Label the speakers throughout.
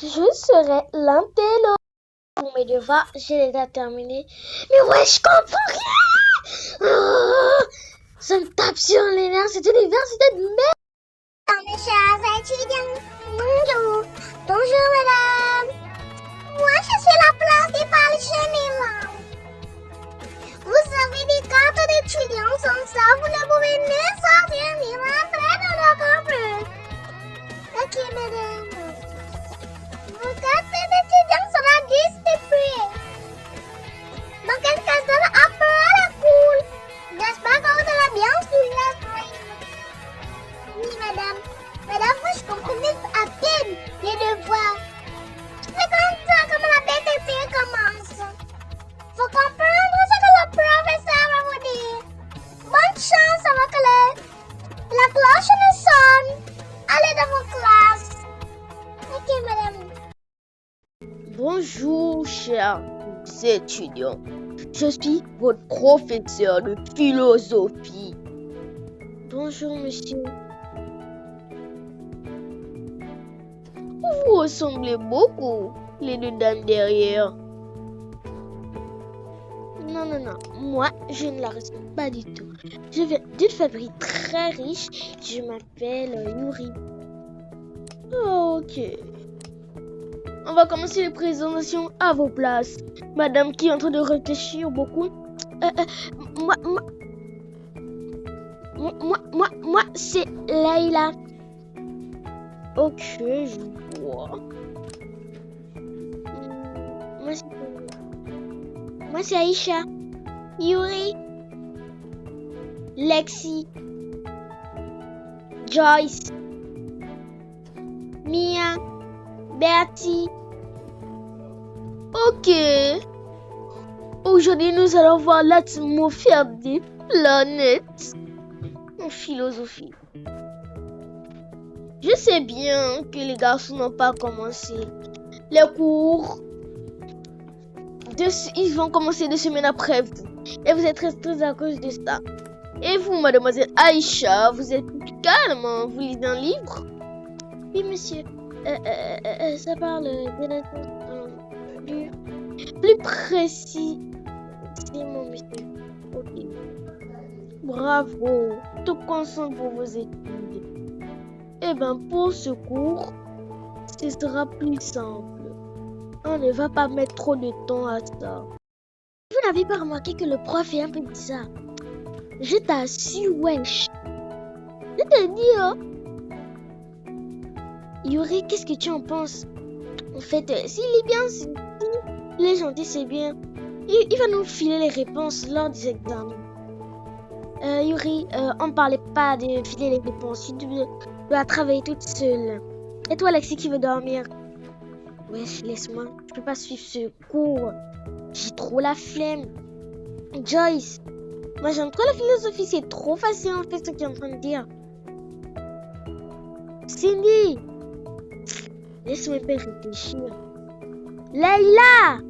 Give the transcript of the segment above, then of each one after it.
Speaker 1: je serai l'intello. Pour mes devoirs, j'ai déjà terminé. Mais ouais, je comprends rien. Ça me tape sur les nerfs, cette université de merde.
Speaker 2: Mes chers étudiants, bonjour. Bonjour, madame. Moi, je suis la place des Palchemila. Vous avez des cartes d'étudiants sans ça, vous ne pouvez ni sortir ni rentrer dans le campus. Ok, madame. Vos cartes d'étudiants seront distribuées. Dans quel cas sera après la cour. J'espère que vous allez bien suivre la grille. Oui, madame. Madame, moi, je comprenais à peine les devoirs. C'est comme ça que la BTC commence. Faut comprendre ce que le professeur va vous dire. Bonne chance avec la cloche ne sonne. Allez dans vos classes. Ok, madame.
Speaker 3: Bonjour, chers étudiants. Je suis votre professeur de philosophie.
Speaker 1: Bonjour, monsieur.
Speaker 3: Vous ressemblez beaucoup, les deux dames derrière.
Speaker 1: Non. Moi, je ne la ressemble pas du tout. Je viens d'une famille très riche. Je m'appelle Yuri.
Speaker 3: Ok. On va commencer les présentations à vos places. Madame qui est en train de réfléchir beaucoup.
Speaker 1: Moi, c'est Layla.
Speaker 3: Ok, je vois.
Speaker 1: Moi, c'est Aïcha. Yuri. Lexi. Joyce. Mia. Bertie.
Speaker 3: Ok. Aujourd'hui, nous allons voir l'atmosphère des planètes en philosophie. Je sais bien que les garçons n'ont pas commencé les cours. Ils vont commencer 2 semaines après vous. Et vous êtes très stressés à cause de ça. Et vous, mademoiselle Aïcha, vous êtes plus calme, hein? Vous lisez un livre?
Speaker 1: Oui, monsieur. Ça parle de la plus précis. C'est mon monsieur.
Speaker 3: Ok. Bravo. Tout concentre pour vos études. Eh bien, pour ce cours, ce sera plus simple. On ne va pas mettre trop de temps à ça.
Speaker 1: Vous n'avez pas remarqué que le prof est un peu bizarre? Je t'assure, wesh. Je te dis, oh. Yuri, qu'est-ce que tu en penses? En fait, s'il est bien, s'il est gentil, c'est bien. Il va nous filer les réponses lors des examens. Yuri, on ne parlait pas de filer les réponses. Tu dois travailler toute seule. Et toi, Alexis, qui veut dormir? Wesh, laisse-moi. Je peux pas suivre ce cours. J'ai trop la flemme. Joyce, moi j'aime trop la philosophie. C'est trop facile en fait ce qu'il est en train de dire. Cindy, laisse-moi un peu réfléchir. Layla,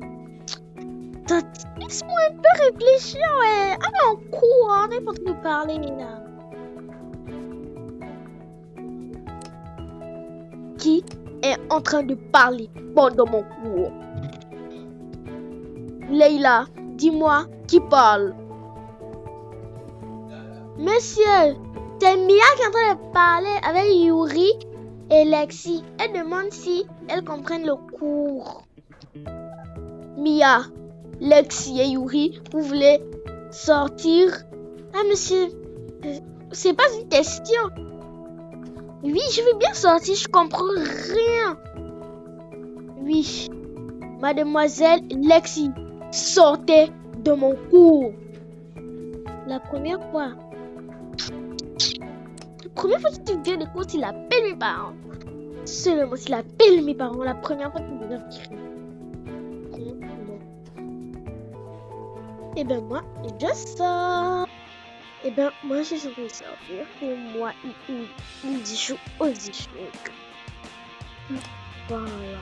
Speaker 1: laisse-moi un peu réfléchir, ouais. On est en cours, hein. On est pas en train de parler là.
Speaker 3: Qui est en train de parler pendant mon cours? Leïla, dis-moi qui parle.
Speaker 1: Monsieur, c'est Mia qui est en train de parler avec Yuri et Lexi. Elle demande si elles comprennent le cours.
Speaker 3: Mia, Lexi et Yuri, vous voulez sortir?
Speaker 1: Ah, monsieur, c'est pas une question. Oui, je veux bien sortir, je comprends rien.
Speaker 3: Oui, mademoiselle Lexi, sortez de mon cours.
Speaker 1: La première fois que tu viens de cours, il appelle mes parents. Seulement s'il appelle mes parents, la première fois que tu viens crier. Eh ben moi, je sors. Eh ben moi, je suis censée sortir. Et moi, il joue aux échecs. Voilà.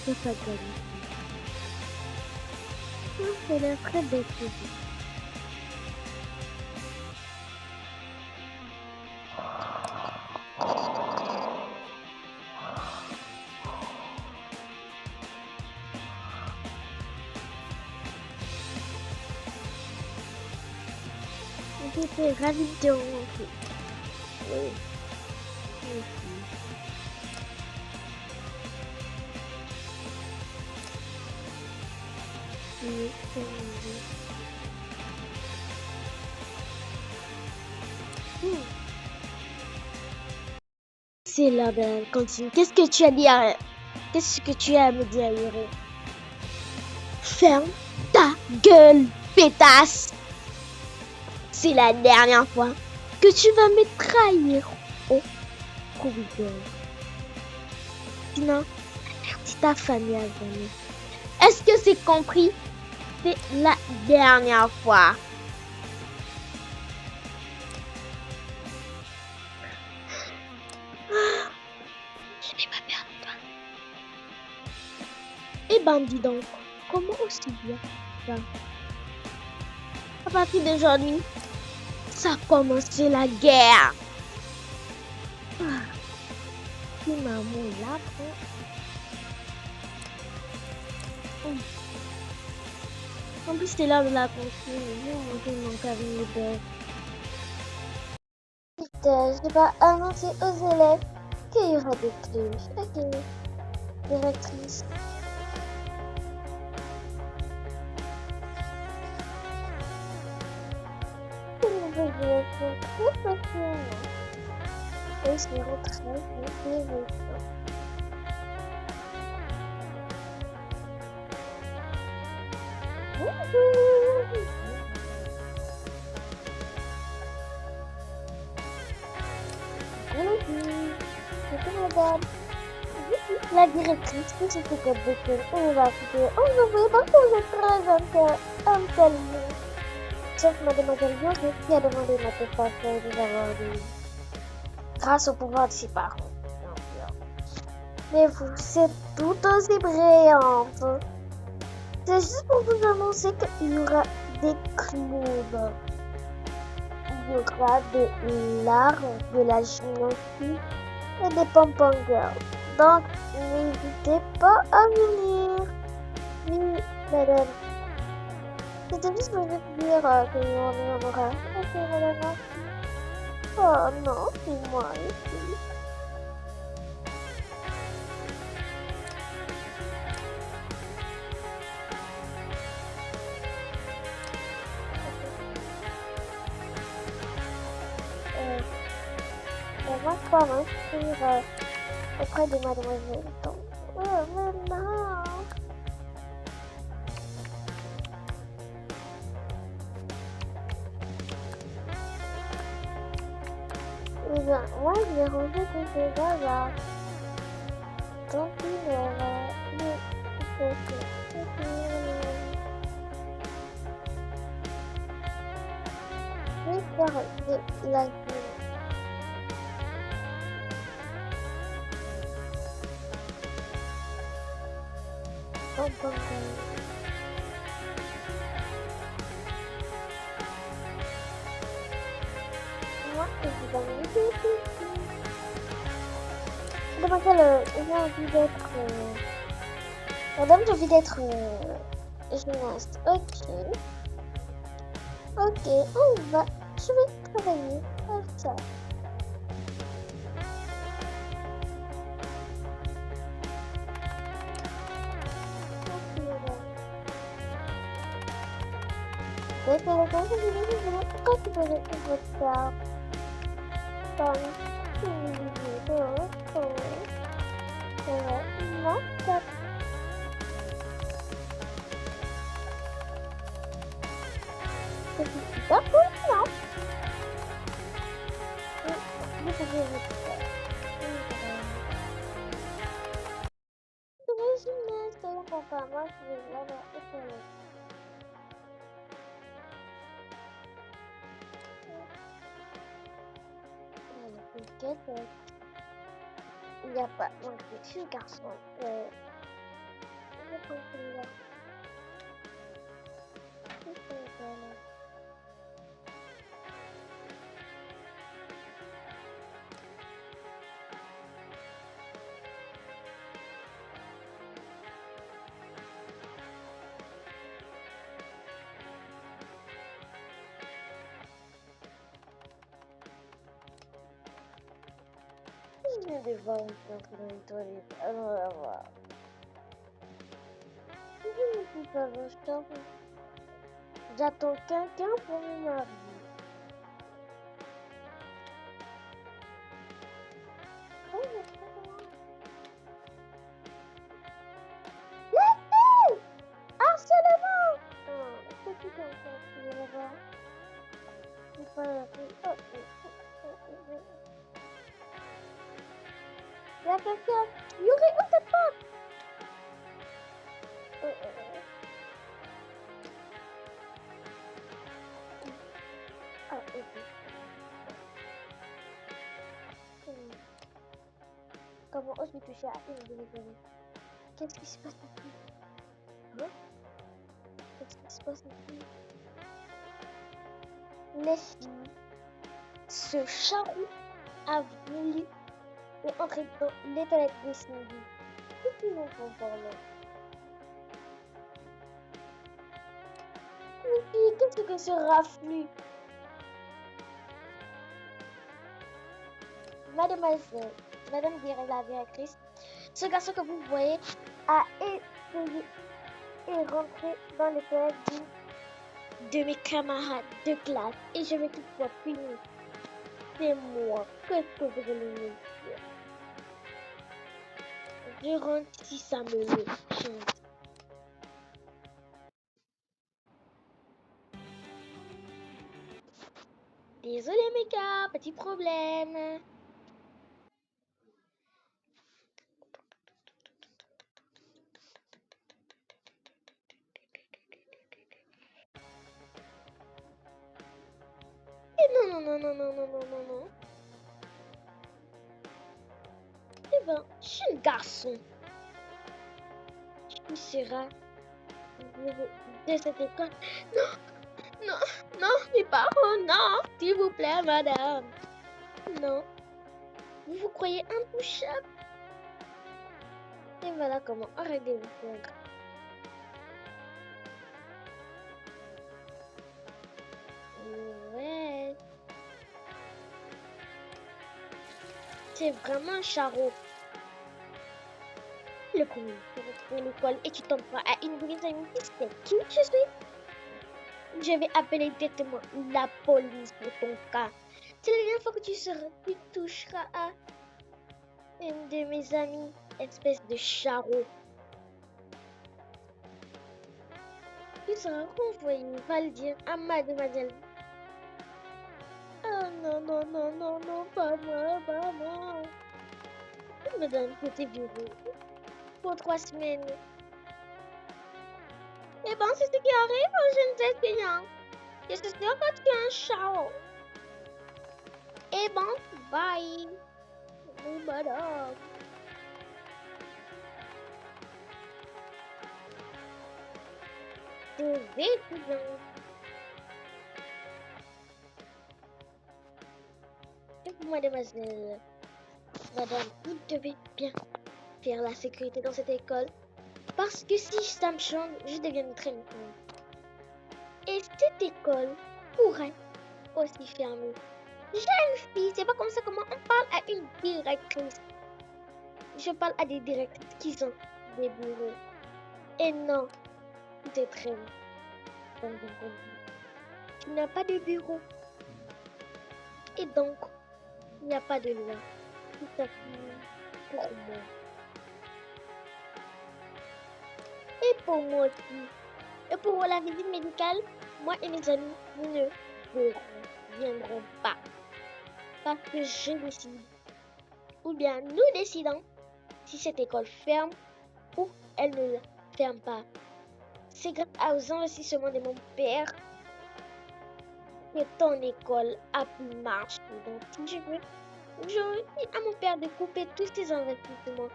Speaker 1: ne pas gagner. C'est l'air très bête. J'étais ravie de te rencontrer. Oui. C'est la belle cantine. Qu'est-ce que tu as dit à... Qu'est-ce que tu as à me dire, Yuri? Ferme ta gueule, pétasse! C'est la dernière fois que tu vas me trahir au corridor. Sinon, si ta famille a jamais. Est-ce que c'est compris? C'est la dernière fois. Je n'ai pas peur de toi. Eh ben, dis donc, comment aussi bien ça? À partir d'aujourd'hui, ça a commencé la guerre. Si maman est là, en plus, c'est l'heure de la cantine. Je vais manger mon carré d'œufs. Je vais annoncer aux élèves qu'il y aura des clés. Ok, directrice. Et je retrouve les madame. La directrice qui s'occupe de tout, on va écouter. Oh, vous voyez pas qu'on est très intelligent. Sauf mademoiselle Yogi qui a demandé notre passage de avoir des... Grâce au pouvoir de ses parents. Mais vous, c'est tout aussi brillante. C'est juste pour vous annoncer qu'il y aura des clubs. Il y aura de l'art, de la gymnastique et des pom-pom girls. Donc, n'hésitez pas à venir. Oui, madame. C'était juste pour vous dire qu'il y en aura. Ok, madame. Oh non, c'est moi ici. On va pas m'inscrire auprès de mademoiselle. Donc, mais non. Eh bien, moi, je vais ranger tout ces bazar. Tant pis, je vais faire de la gueule. Moi, évidemment, mademoiselle, j'ai envie d'être... Madame, j'ai envie d'être gymnaste. Ok. Ok, on va. Je vais travailler à ça. Ok, madame. Pourquoi tu veux mettre votre carte? Non, ça. C'est super cool, non? Vous pouvez votre carte. C'est le gymnaste, papa, moi je vais là-bas. Il n'y a pas. Moi, je suis garçon. Je vais devoir me faire dans les toilettes. Alors, on va voir. Je ne suis pas en chambre. J'attends quelqu'un pour me marier. Laissez! Harcèlement! Qu'est-ce que c'est ça? Je vais voir. C'est pas la peine. Il y a quelqu'un. Yuri, on te pas. Ah, ok. Comment ose-tu toucher à une de mes amies? Qu'est-ce qui se passe ici? Hein? Qu'est-ce qui se passe ici? Les filles, ce charou a voulu entrer dans les toilettes de Cindy. Qu'est-ce qu'ils en font par là? Les filles, qu'est-ce que ce raflux? Mademoiselle, Madame la directrice, ce garçon que vous voyez a essayé et rentré dans les toilettes de mes camarades de classe et je vais toutefois punir. C'est moi. Qu'est-ce que vous allez me dire? Je rentre si ça me le chante. Désolé mes gars, petit problème. Non. Eh ben, je suis un garçon. Tu seras de cette école. Non, mes parents, non. S'il vous plaît, madame. Non. Vous vous croyez intouchable? Et voilà comment arrêtez de vous faire. Ouais. C'est vraiment un charreau. Le premier pour retrouver l'école et tu tombes pas à une brise amie. C'est qui je suis? Je vais appeler directement la police pour ton cas. C'est la dernière fois que tu toucheras à une de mes amies, espèce de charreau. Tu seras renvoyé, va le dire à mademoiselle. Oh non, pas moi. Il me donne côté bureau pour 3 semaines. Et bon, c'est ce qui arrive aux jeunes étudiants. Je suis sûre que tu es un charreau. Et bon, bye. Oui, madame. Des étudiants. Mademoiselle, madame, vous devez bien faire la sécurité dans cette école. Parce que si ça me change, je deviendrai une femme. Et cette école pourrait aussi fermer. Jeune fille, c'est pas comme ça comment on parle à une directrice. Je parle à des directrices qui ont des bureaux. Et non, tu te traînes. Tu n'as pas de bureau. Et donc, il n'y a pas de loi. Tout s'applique pour moi. Et pour moi aussi. Et pour la visite médicale, moi et mes amis, nous ne viendrons pas. Parce que je décide. Ou bien nous décidons si cette école ferme ou elle ne la ferme pas. C'est grâce aux investissements de mon père que ton école a pu marcher. Donc si je veux, je dis à mon père de couper tous ces investissements.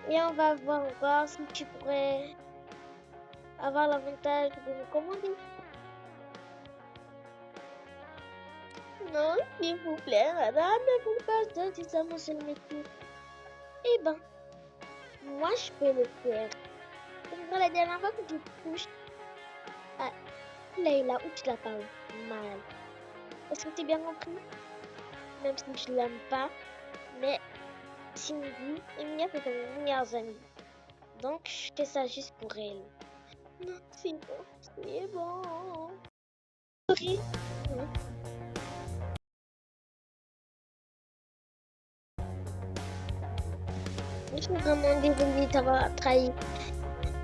Speaker 1: Et on va voir encore si tu pourrais avoir l'avantage de me commander. Non, s'il vous plaît, madame, ne vous pas ça si ça mon seul métier. Eh ben, moi je peux le faire. Comme la dernière fois que tu touches à Leïla où tu la parles mal. Est-ce que tu as bien compris? Même si je l'aime pas, mais Cindy et Mia c'est mes meilleures amies. Donc je fais ça juste pour elle. Non, c'est bon, c'est bon. Oui. Je suis vraiment désolée d'avoir trahi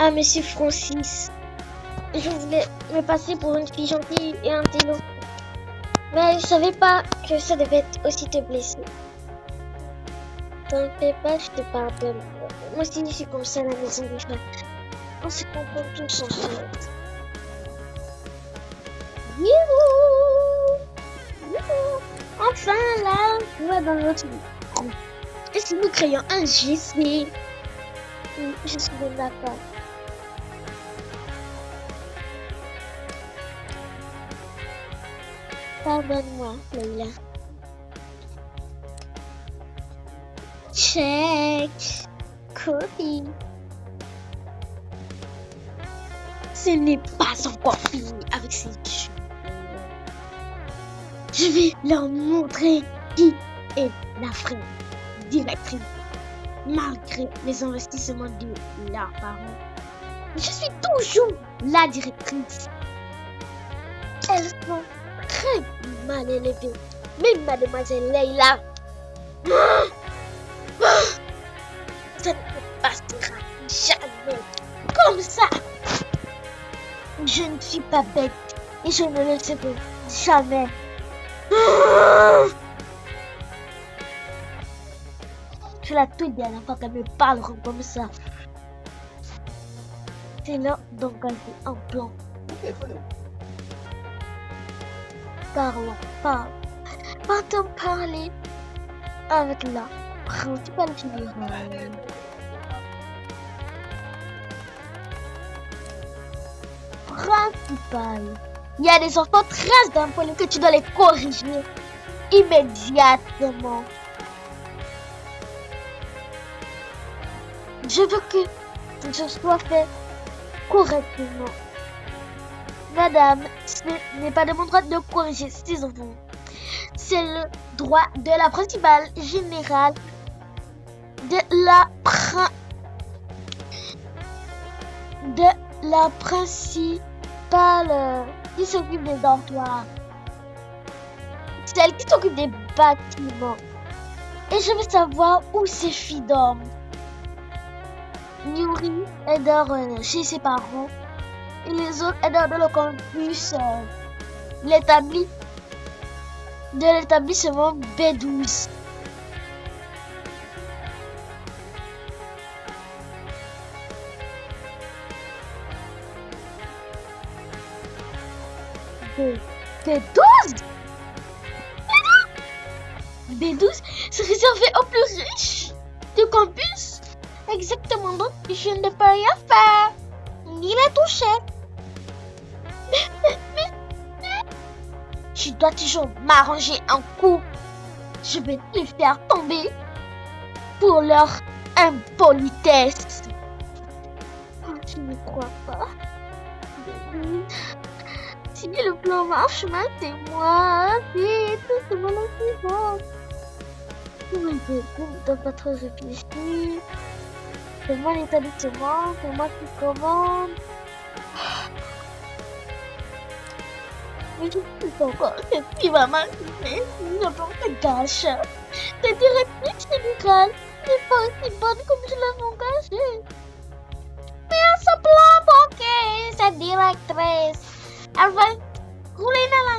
Speaker 1: à Monsieur Francis. Je voulais me passer pour une fille gentille et intelligente. Mais je savais pas que ça devait aussi te blesser. T'en fais pas, je te pardonne. Moi aussi, je suis comme ça à la maison des femmes. On se comprend tous en fait. Youhou! Youhou! Enfin là, on va dans notre groupe. Et si nous créons un GC? Je suis bien d'accord. Pardonne-moi, Leïla. Check. Copie. Ce n'est pas encore fini avec ces jeux. Je vais leur montrer qui est la vraie directrice. Malgré les investissements de leurs parents, je suis toujours la directrice. Elles sont très mal élevées. Mais mademoiselle Leïla, ça ne passera jamais comme ça. Je ne suis pas bête et je ne le serai jamais. Je la toute dernière fois qu'elle me parleront comme ça. C'est l'heure d'engager un plan. Partons parler avec la principale générale. Principale. Il y a des enfants très impolis que tu dois les corriger immédiatement. Je veux que ce soit fait correctement. Madame, ce n'est pas de mon droit de corriger ces enfants. C'est le droit de la principale générale, de la principale qui s'occupe des dortoirs, celle qui s'occupe des bâtiments. Et je veux savoir où ces filles dorment. Yuri, elle dort chez ses parents. Et les autres, elles dorment dans le campus de l'établissement B12. B12? B12, c'est réservé aux plus riches du campus. Exactement, donc je ne peux rien faire, ni la toucher. Mais, je dois toujours m'arranger un coup. Je vais les faire tomber pour leur impolitesse. Oh, je ne crois pas. Si le plan marche, c'est-moi. C'est tout le monde suivant. Le groupe doit pas trop réfléchir. C'est moi l'établissement, c'est moi qui commande. Mais je ne sais pas encore ce qui va m'arriver si je me gâche. Cette directrice générale n'est pas aussi bonne comme je l'ai engagée. Mais elle se plaint, ok, cette directrice. Elle va rouler dans la